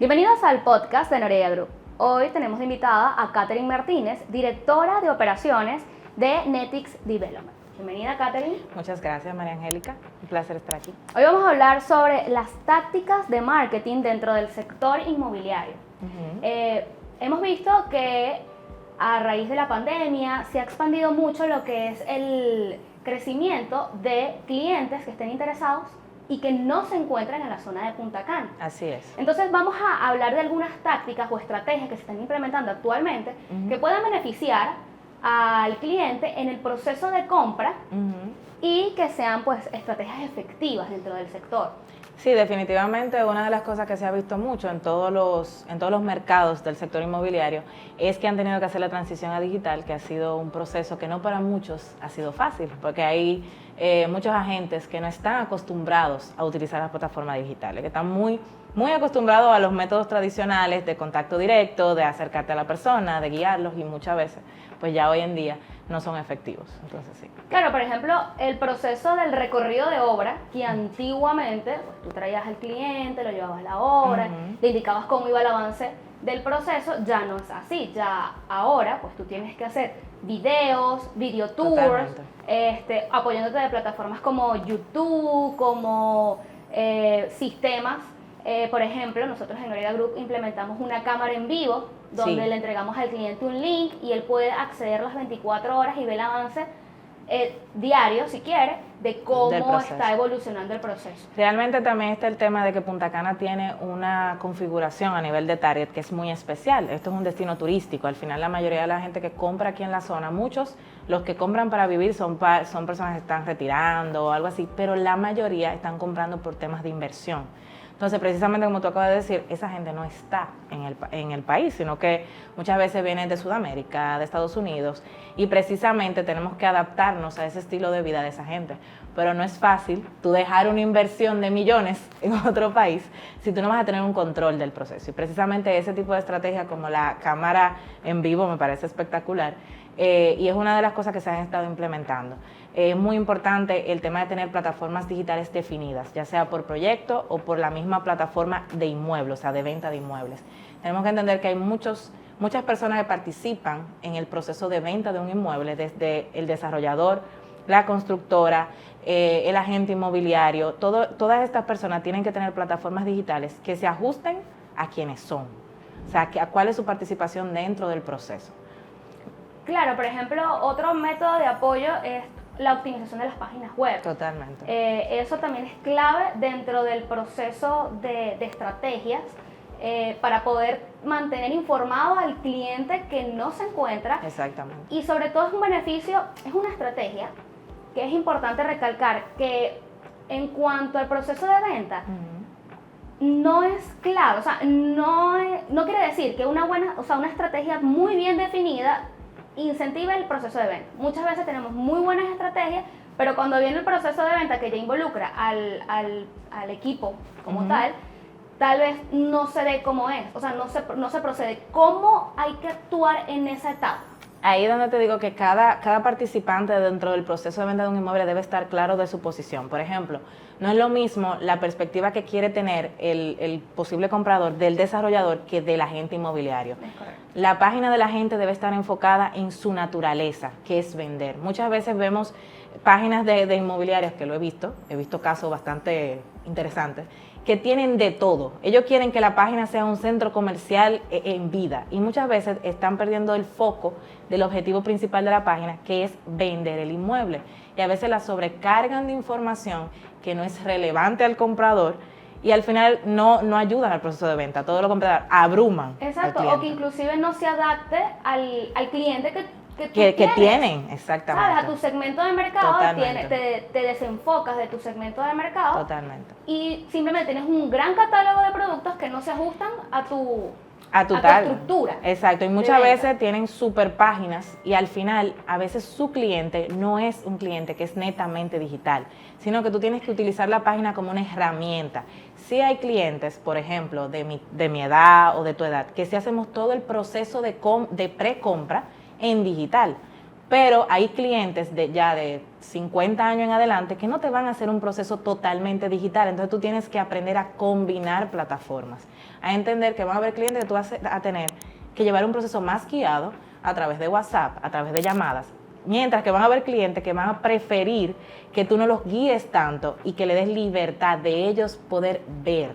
Bienvenidos al podcast de Noredia Group. Hoy tenemos de invitada a Catherine Martínez, directora de operaciones de Netix Development. Bienvenida, Catherine. Muchas gracias, María Angélica. Un placer estar aquí. Hoy vamos a hablar sobre las tácticas de marketing dentro del sector inmobiliario. Hemos visto que a raíz de la pandemia se ha expandido mucho lo que es el crecimiento de clientes que estén interesados y que no se encuentran en la zona de Punta Cana. Así es. Entonces vamos a hablar de algunas tácticas o estrategias que se están implementando actualmente que puedan beneficiar al cliente en el proceso de compra y que sean pues estrategias efectivas dentro del sector. Sí, definitivamente una de las cosas que se ha visto mucho en todos los mercados del sector inmobiliario es que han tenido que hacer la transición a digital, que ha sido un proceso que no para muchos ha sido fácil, porque hay muchos agentes que no están acostumbrados a utilizar las plataformas digitales, que están muy acostumbrados a los métodos tradicionales de contacto directo, de acercarte a la persona, de guiarlos, y muchas veces, pues ya hoy en día no son efectivos. Entonces sí. Claro, por ejemplo, el proceso del recorrido de obra, que antiguamente pues, tú traías al cliente, lo llevabas a la obra, le indicabas cómo iba el avance del proceso, ya no es así. Ya ahora, pues tú tienes que hacer videos, video tours, apoyándote de plataformas como YouTube, como sistemas. Por ejemplo, nosotros en Noredia Group implementamos una cámara en vivo donde le entregamos al cliente un link y él puede acceder las 24 horas y ver el avance diario, si quiere, de cómo está evolucionando el proceso. Realmente también está el tema de que Punta Cana tiene una configuración a nivel de target que es muy especial. Esto es un destino turístico. Al final la mayoría de la gente que compra aquí en la zona, muchos los que compran para vivir son personas que están retirando o algo así, pero la mayoría están comprando por temas de inversión. Entonces, precisamente como tú acabas de decir, esa gente no está en el país, sino que muchas veces vienen de Sudamérica, de Estados Unidos, y precisamente tenemos que adaptarnos a ese estilo de vida de esa gente. Pero no es fácil tú dejar una inversión de millones en otro país si tú no vas a tener un control del proceso. Y precisamente ese tipo de estrategia como la cámara en vivo me parece espectacular. Y es una de las cosas que se han estado implementando. Es muy importante el tema de tener plataformas digitales definidas, ya sea por proyecto o por la misma plataforma de inmuebles, o sea, de venta de inmuebles. Tenemos que entender que hay muchas personas que participan en el proceso de venta de un inmueble, desde el desarrollador, la constructora, el agente inmobiliario. Todas estas personas tienen que tener plataformas digitales que se ajusten a quienes son, o sea, a cuál es su participación dentro del proceso. Claro, por ejemplo, otro método de apoyo es la optimización de las páginas web. Totalmente. Eso también es clave dentro del proceso de estrategias para poder mantener informado al cliente que no se encuentra. Exactamente. Y sobre todo es un beneficio, es una estrategia que es importante recalcar que en cuanto al proceso de venta, no es claro, o sea, no quiere decir que una estrategia muy bien definida incentiva el proceso de venta. Muchas veces tenemos muy buenas estrategias, pero cuando viene el proceso de venta que ya involucra al equipo como tal vez no se ve cómo es, o sea, no se procede. ¿Cómo hay que actuar en esa etapa? Ahí es donde te digo que cada participante dentro del proceso de venta de un inmueble debe estar claro de su posición. Por ejemplo, no es lo mismo la perspectiva que quiere tener el posible comprador del desarrollador que del agente inmobiliario. La página del agente debe estar enfocada en su naturaleza, que es vender. Muchas veces vemos páginas de inmobiliarias, que lo he visto casos bastante interesantes, que tienen de todo. Ellos quieren que la página sea un centro comercial en vida y muchas veces están perdiendo el foco del objetivo principal de la página, que es vender el inmueble. Y a veces la sobrecargan de información que no es relevante al comprador y al final no ayudan al proceso de venta, todo lo contrario, abruman. Exacto, o que inclusive no se adapte al cliente que tienen, exactamente. ¿Sabes? A tu segmento de mercado, te desenfocas de tu segmento de mercado. Totalmente. Y simplemente tienes un gran catálogo de productos que no se ajustan a tu estructura. Exacto, y muchas veces tienen super páginas y al final a veces su cliente no es un cliente que es netamente digital, sino que tú tienes que utilizar la página como una herramienta. Sí hay clientes, por ejemplo, de mi edad o de tu edad, que sí hacemos todo el proceso de pre-compra en digital, Pero hay clientes ya de 50 años en adelante que no te van a hacer un proceso totalmente digital. Entonces tú tienes que aprender a combinar plataformas, a entender que van a haber clientes que tú vas a tener que llevar un proceso más guiado a través de WhatsApp, a través de llamadas, mientras que van a haber clientes que van a preferir que tú no los guíes tanto y que le des libertad de ellos poder ver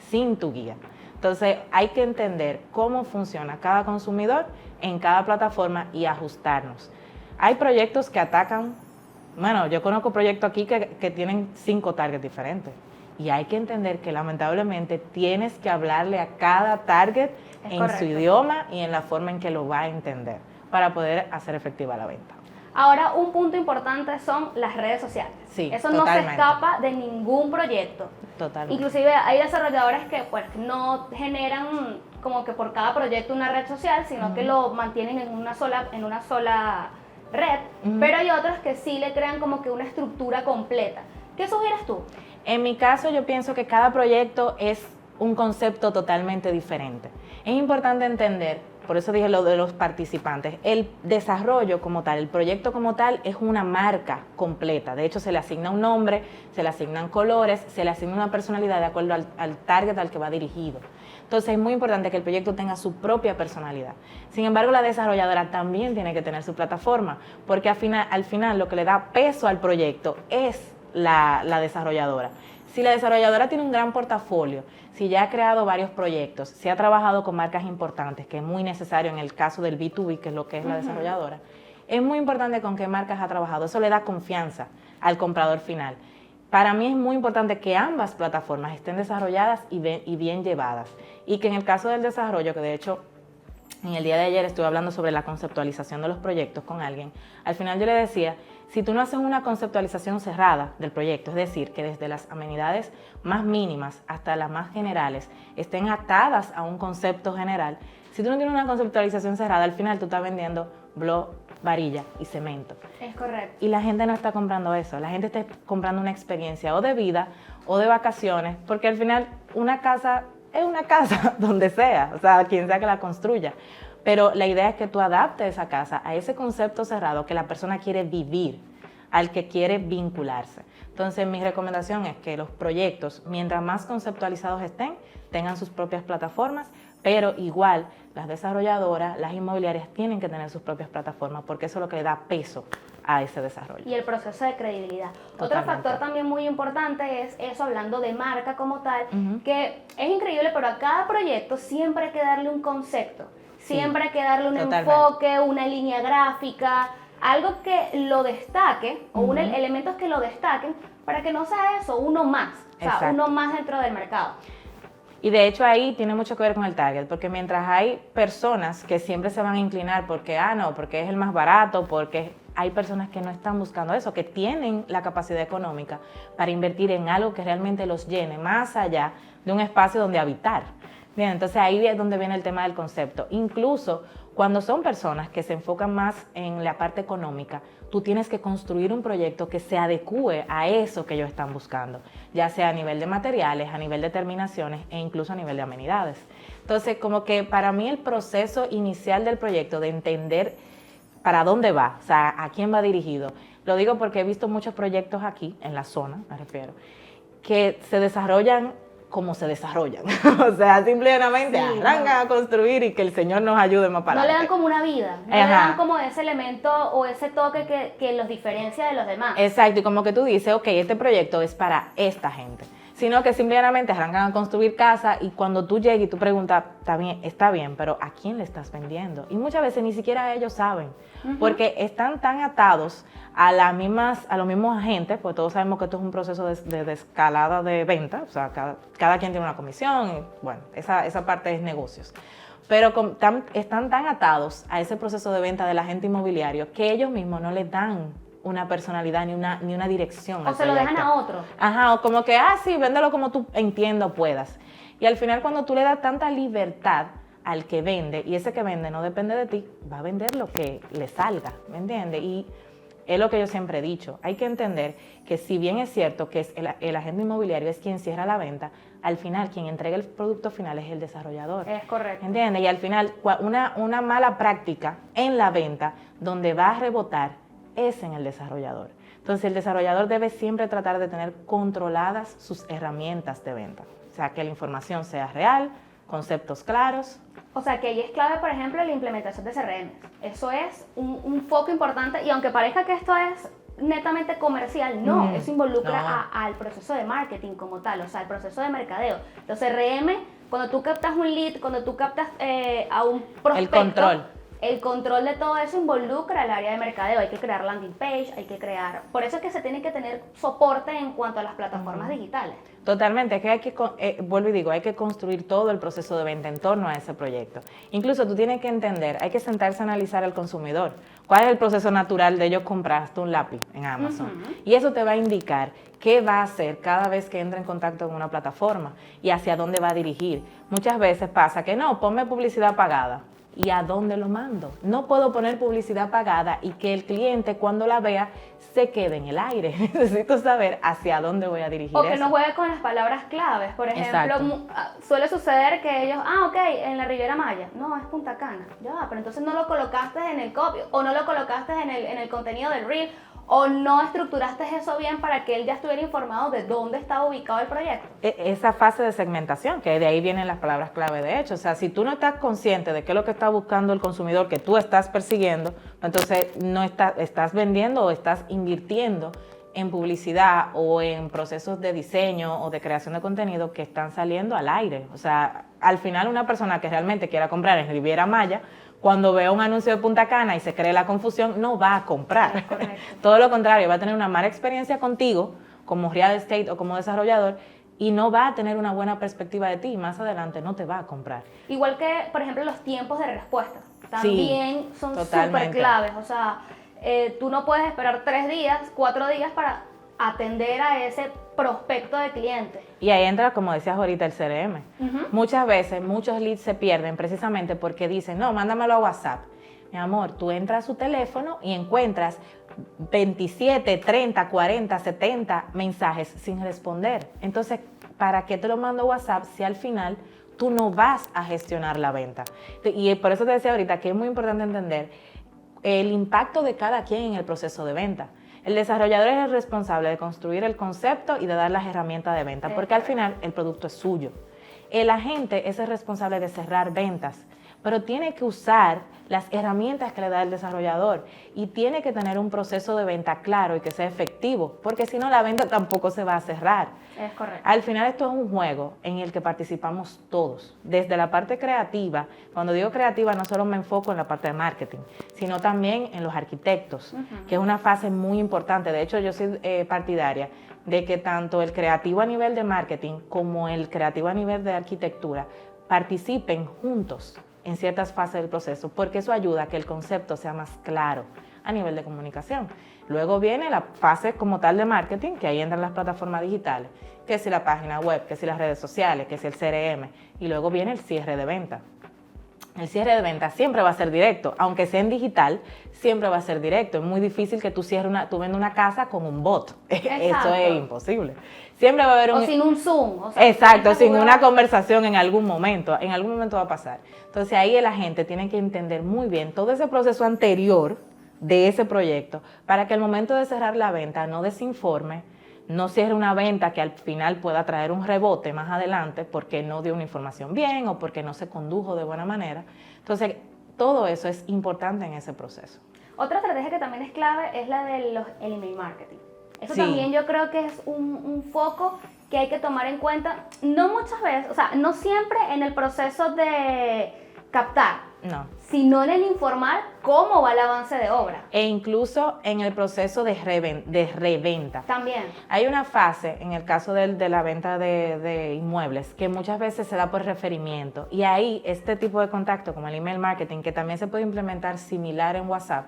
sin tu guía. Entonces hay que entender cómo funciona cada consumidor en cada plataforma y ajustarnos. Hay proyectos que atacan, bueno, yo conozco proyectos aquí que tienen 5 targets diferentes y hay que entender que lamentablemente tienes que hablarle a cada target en su idioma y en la forma en que lo va a entender para poder hacer efectiva la venta. Ahora, un punto importante son las redes sociales. Sí, eso totalmente. No se escapa de ningún proyecto. Totalmente. Inclusive hay desarrolladores que pues no generan como que por cada proyecto una red social, sino que lo mantienen en una sola red, pero hay otros que sí le crean como que una estructura completa. ¿Qué sugieres tú? En mi caso, yo pienso que cada proyecto es un concepto totalmente diferente. Es importante entender, por eso dije lo de los participantes, el desarrollo como tal, el proyecto como tal es una marca completa. De hecho, se le asigna un nombre, se le asignan colores, se le asigna una personalidad de acuerdo al target al que va dirigido. Entonces es muy importante que el proyecto tenga su propia personalidad. Sin embargo, la desarrolladora también tiene que tener su plataforma, porque al final lo que le da peso al proyecto es la desarrolladora. Si la desarrolladora tiene un gran portafolio, si ya ha creado varios proyectos, si ha trabajado con marcas importantes, que es muy necesario en el caso del B2B, que es lo que es la desarrolladora, es muy importante con qué marcas ha trabajado. Eso le da confianza al comprador final. Para mí es muy importante que ambas plataformas estén desarrolladas y bien llevadas. Y que en el caso del desarrollo, que de hecho en el día de ayer estuve hablando sobre la conceptualización de los proyectos con alguien, al final yo le decía, si tú no haces una conceptualización cerrada del proyecto, es decir, que desde las amenidades más mínimas hasta las más generales estén atadas a un concepto general, si tú no tienes una conceptualización cerrada, al final tú estás vendiendo bloc, varilla y cemento. Es correcto. Y la gente no está comprando eso, la gente está comprando una experiencia o de vida o de vacaciones, porque al final una casa es una casa donde sea, o sea, quien sea que la construya. Pero la idea es que tú adaptes esa casa a ese concepto cerrado que la persona quiere vivir, al que quiere vincularse. Entonces, mi recomendación es que los proyectos, mientras más conceptualizados estén, tengan sus propias plataformas, pero igual las desarrolladoras, las inmobiliarias tienen que tener sus propias plataformas porque eso es lo que le da peso a ese desarrollo. Y el proceso de credibilidad. Totalmente. Otro factor también muy importante es eso, hablando de marca como tal, que es increíble, pero a cada proyecto siempre hay que darle un concepto. Siempre hay que darle un enfoque, una línea gráfica, algo que lo destaque, o elementos que lo destaquen, para que no sea eso, uno más, o sea, uno más dentro del mercado. Y de hecho ahí tiene mucho que ver con el target, porque mientras hay personas que siempre se van a inclinar porque, porque es el más barato, porque hay personas que no están buscando eso, que tienen la capacidad económica para invertir en algo que realmente los llene, más allá de un espacio donde habitar. Bien, entonces ahí es donde viene el tema del concepto. Incluso cuando son personas que se enfocan más en la parte económica, tú tienes que construir un proyecto que se adecue a eso que ellos están buscando, ya sea a nivel de materiales, a nivel de terminaciones e incluso a nivel de amenidades. Entonces, como que para mí el proceso inicial del proyecto de entender para dónde va, o sea, a quién va dirigido, lo digo porque he visto muchos proyectos aquí, en la zona, me refiero, que se desarrollan como se desarrollan. O sea, simplemente arrancan a construir y que el Señor nos ayude más para adelante. No le dan como una vida, no le dan como ese elemento o ese toque que los diferencia de los demás. Exacto, y como que tú dices, ok, este proyecto es para esta gente. Sino que simplemente arrancan a construir casa y cuando tú llegas y tú preguntas, está bien, pero ¿a quién le estás vendiendo? Y muchas veces ni siquiera ellos saben, porque están tan atados a los mismos agentes, pues todos sabemos que esto es un proceso de escalada de venta, o sea, cada quien tiene una comisión, y bueno, esa parte es negocios. Pero están tan atados a ese proceso de venta del agente inmobiliario que ellos mismos no les dan una personalidad ni una dirección. O se lo dejan a otro. Ajá, o como que, sí, véndelo como tú entiendas o puedas. Y al final cuando tú le das tanta libertad al que vende, y ese que vende no depende de ti, va a vender lo que le salga, ¿me entiendes? Y es lo que yo siempre he dicho. Hay que entender que si bien es cierto que es el agente inmobiliario es quien cierra la venta, al final quien entrega el producto final es el desarrollador. Es correcto. ¿Entiendes? Y al final una mala práctica en la venta donde va a rebotar es en el desarrollador. Entonces el desarrollador debe siempre tratar de tener controladas sus herramientas de venta. O sea, que la información sea real, conceptos claros. O sea, que ahí es clave, por ejemplo, la implementación de CRM. Eso es un foco importante y aunque parezca que esto es netamente comercial, no, eso involucra al proceso de marketing como tal, o sea, el proceso de mercadeo. Los CRM, cuando tú captas un lead, cuando tú captas a un prospecto, el control de todo eso involucra el área de mercadeo. Hay que crear landing page, hay que crear... Por eso es que se tiene que tener soporte en cuanto a las plataformas digitales. Totalmente, es que hay que, vuelvo y digo, hay que construir todo el proceso de venta en torno a ese proyecto. Incluso tú tienes que entender, hay que sentarse a analizar al consumidor. ¿Cuál es el proceso natural de ellos comprarte un lápiz en Amazon? Y eso te va a indicar qué va a hacer cada vez que entra en contacto con una plataforma y hacia dónde va a dirigir. Muchas veces pasa que no, ponme publicidad pagada. ¿Y a dónde lo mando? No puedo poner publicidad pagada y que el cliente cuando la vea se quede en el aire. Necesito saber hacia dónde voy a dirigir eso. O que eso. no juegue con las palabras claves. Por ejemplo, suele suceder que ellos, en la Riviera Maya. No, es Punta Cana. Ya, pero entonces no lo colocaste en el copy o no lo colocaste en el contenido del reel o no estructuraste eso bien para que él ya estuviera informado de dónde estaba ubicado el proyecto. Esa fase de segmentación, que de ahí vienen las palabras clave de hecho. O sea, si tú no estás consciente de qué es lo que está buscando el consumidor que tú estás persiguiendo, entonces no estás vendiendo o estás invirtiendo en publicidad o en procesos de diseño o de creación de contenido que están saliendo al aire. O sea, al final una persona que realmente quiera comprar en Riviera Maya, cuando vea un anuncio de Punta Cana y se cree la confusión, no va a comprar. Todo lo contrario, va a tener una mala experiencia contigo como real estate o como desarrollador y no va a tener una buena perspectiva de ti y más adelante no te va a comprar. Igual que, por ejemplo, los tiempos de respuesta también son súper claves. O sea, tú no puedes esperar 3 días, 4 días para atender a ese prospecto de cliente. Y ahí entra, como decías ahorita, el CRM. Muchas veces, muchos leads se pierden precisamente porque dicen, no, mándamelo a WhatsApp. Mi amor, tú entras a su teléfono y encuentras 27, 30, 40, 70 mensajes sin responder. Entonces, ¿para qué te lo mando a WhatsApp si al final tú no vas a gestionar la venta? Y por eso te decía ahorita que es muy importante entender el impacto de cada quien en el proceso de venta. El desarrollador es el responsable de construir el concepto y de dar las herramientas de venta, porque al final el producto es suyo. El agente es el responsable de cerrar ventas, pero tiene que usar las herramientas que le da el desarrollador y tiene que tener un proceso de venta claro y que sea efectivo, porque si no la venta tampoco se va a cerrar. Es correcto. Al final esto es un juego en el que participamos todos, desde la parte creativa. Cuando digo creativa no solo me enfoco en la parte de marketing, sino también en los arquitectos, que es una fase muy importante. De hecho, yo soy partidaria de que tanto el creativo a nivel de marketing como el creativo a nivel de arquitectura participen juntos en ciertas fases del proceso, porque eso ayuda a que el concepto sea más claro a nivel de comunicación. Luego viene la fase como tal de marketing, que ahí entran las plataformas digitales, que si la página web, que si las redes sociales, que si el CRM, y luego viene el cierre de venta. El cierre de venta siempre va a ser directo, aunque sea en digital, siempre va a ser directo. Es muy difícil que tú vendas una casa con un bot. Eso es imposible. Siempre va a haber sin un Zoom. O sea, exacto, sin una conversación en algún momento va a pasar. Entonces ahí el agente tiene que entender muy bien todo ese proceso anterior de ese proyecto para que al momento de cerrar la venta no desinforme, no cierre una venta que al final pueda traer un rebote más adelante porque no dio una información bien o porque no se condujo de buena manera. Entonces, todo eso es importante en ese proceso. Otra estrategia que también es clave es la del email marketing. Eso también yo creo que es un foco que hay que tomar en cuenta, no muchas veces, o sea, no siempre en el proceso de captar, sino en el informar cómo va el avance de obra. E incluso en el proceso de reventa. También. Hay una fase, en el caso de la venta de inmuebles, que muchas veces se da por referimiento. Y ahí este tipo de contacto, como el email marketing, que también se puede implementar similar en WhatsApp,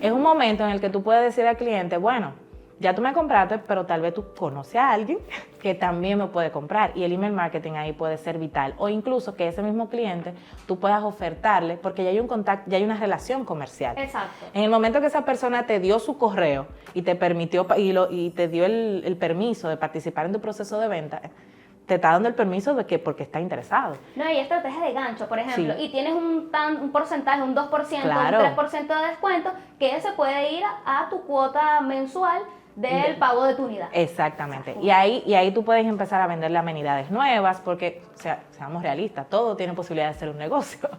es un momento en el que tú puedes decir al cliente, bueno, ya tú me compraste, pero tal vez tú conoces a alguien que también me puede comprar, y el email marketing ahí puede ser vital, o incluso que ese mismo cliente tú puedas ofertarle, porque ya hay un contacto, ya hay una relación comercial. Exacto. En el momento que esa persona te dio su correo y te permitió y te dio el permiso de participar en tu proceso de venta, te está dando el permiso de que porque está interesado. No, hay estrategia de gancho, por ejemplo, Sí. y tienes un porcentaje, un 2%, Claro. un 3% de descuento, que se puede ir a tu cuota mensual del pago de tu unidad. Exactamente. Y ahí tú puedes empezar a venderle amenidades nuevas, porque, o sea, seamos realistas, todo tiene posibilidad de ser un negocio.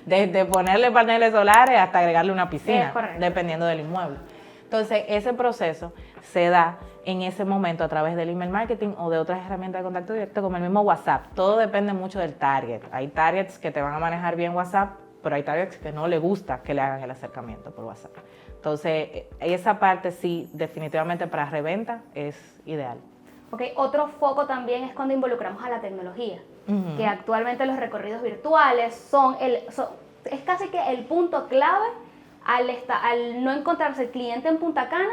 Desde ponerle paneles solares hasta agregarle una piscina, dependiendo del inmueble. Entonces, ese proceso se da en ese momento a través del email marketing o de otras herramientas de contacto directo como el mismo WhatsApp. Todo depende mucho del target. Hay targets que te van a manejar bien WhatsApp, pero hay targets que no le gusta que le hagan el acercamiento por WhatsApp. Entonces, esa parte sí, definitivamente para reventa es ideal. Ok, otro foco también es cuando involucramos a la tecnología, que actualmente los recorridos virtuales es casi que el punto clave al no encontrarse el cliente en Punta Cana.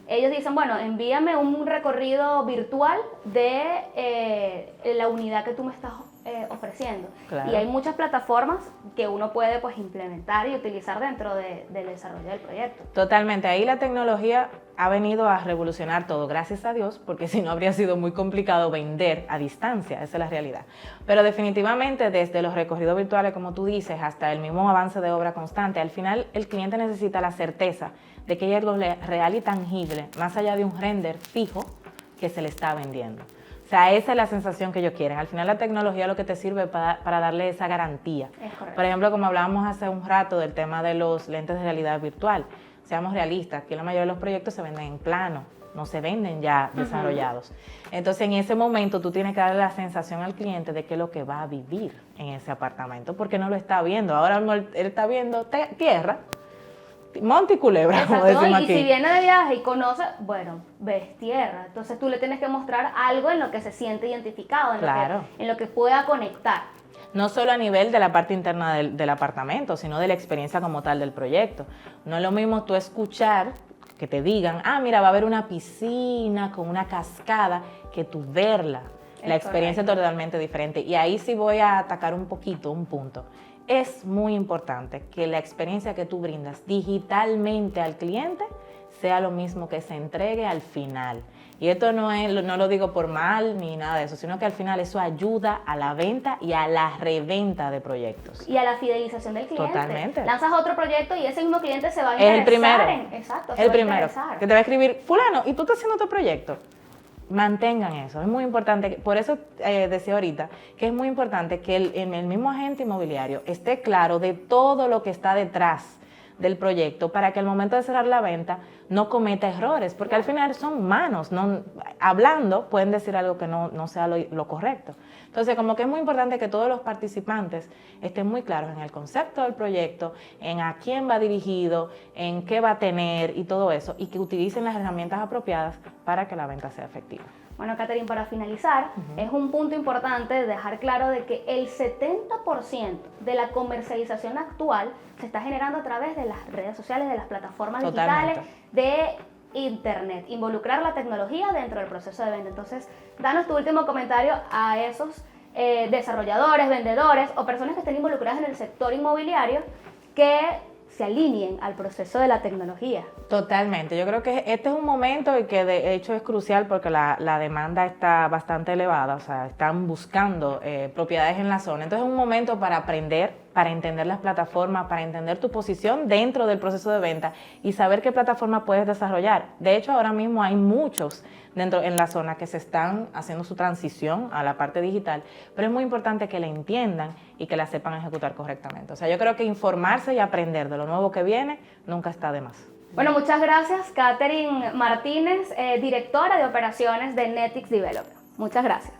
Ellos dicen, bueno, envíame un recorrido virtual de la unidad que tú me estás ofreciendo. Claro. Y hay muchas plataformas que uno puede pues implementar y utilizar dentro del desarrollo del proyecto. Totalmente, ahí la tecnología ha venido a revolucionar todo, gracias a Dios, porque si no habría sido muy complicado vender a distancia, esa es la realidad. Pero definitivamente desde los recorridos virtuales, como tú dices, hasta el mismo avance de obra constante, al final el cliente necesita la certeza de que hay algo real y tangible, más allá de un render fijo que se le está vendiendo. O sea, esa es la sensación que ellos quieren. Al final la tecnología lo que te sirve para darle esa garantía. Es correcto. Por ejemplo, como hablábamos hace un rato del tema de los lentes de realidad virtual, seamos realistas, que la mayoría de los proyectos se venden en plano, no se venden ya desarrollados. Entonces, en ese momento tú tienes que darle la sensación al cliente de qué es lo que va a vivir en ese apartamento, porque no lo está viendo. Ahora él está viendo tierra, monte y culebra, como decimos aquí. Y si viene de viaje y conoce, bueno, ves tierra. Entonces tú le tienes que mostrar algo en lo que se siente identificado, en lo que pueda conectar. No solo a nivel de la parte interna del apartamento, sino de la experiencia como tal del proyecto. No es lo mismo tú escuchar que te digan, mira, va a haber una piscina con una cascada, que tú verla. La experiencia es totalmente diferente. Y ahí sí voy a atacar un punto. Es muy importante que la experiencia que tú brindas digitalmente al cliente sea lo mismo que se entregue al final. Y esto no lo digo por mal ni nada de eso, sino que al final eso ayuda a la venta y a la reventa de proyectos. Y a la fidelización del cliente. Totalmente. Lanzas otro proyecto y ese mismo cliente se va a interesar. Es el primero. Exacto. El primero. Que te va a escribir, fulano, ¿y tú estás haciendo otro proyecto? Mantengan eso, es muy importante. Por eso decía ahorita que es muy importante que el mismo agente inmobiliario esté claro de todo lo que está detrás del proyecto para que al momento de cerrar la venta no cometa errores, porque al final son humanos, hablando pueden decir algo que no sea lo correcto. Entonces, como que es muy importante que todos los participantes estén muy claros en el concepto del proyecto, en a quién va dirigido, en qué va a tener y todo eso, y que utilicen las herramientas apropiadas para que la venta sea efectiva. Bueno, Catherine, para finalizar, es un punto importante dejar claro de que el 70% de la comercialización actual se está generando a través de las redes sociales, de las plataformas digitales, de Internet. Involucrar la tecnología dentro del proceso de venta. Entonces, danos tu último comentario a esos desarrolladores, vendedores o personas que estén involucradas en el sector inmobiliario que se alineen al proceso de la tecnología. Totalmente, yo creo que este es un momento y que de hecho es crucial porque la demanda está bastante elevada, o sea, están buscando propiedades en la zona, entonces es un momento para aprender, para entender las plataformas, para entender tu posición dentro del proceso de venta y saber qué plataforma puedes desarrollar. De hecho, ahora mismo hay muchos en la zona que se están haciendo su transición a la parte digital, pero es muy importante que la entiendan y que la sepan ejecutar correctamente. O sea, yo creo que informarse y aprender de lo nuevo que viene nunca está de más. Bueno, muchas gracias, Catherine Martínez, directora de operaciones de Netix Development. Muchas gracias.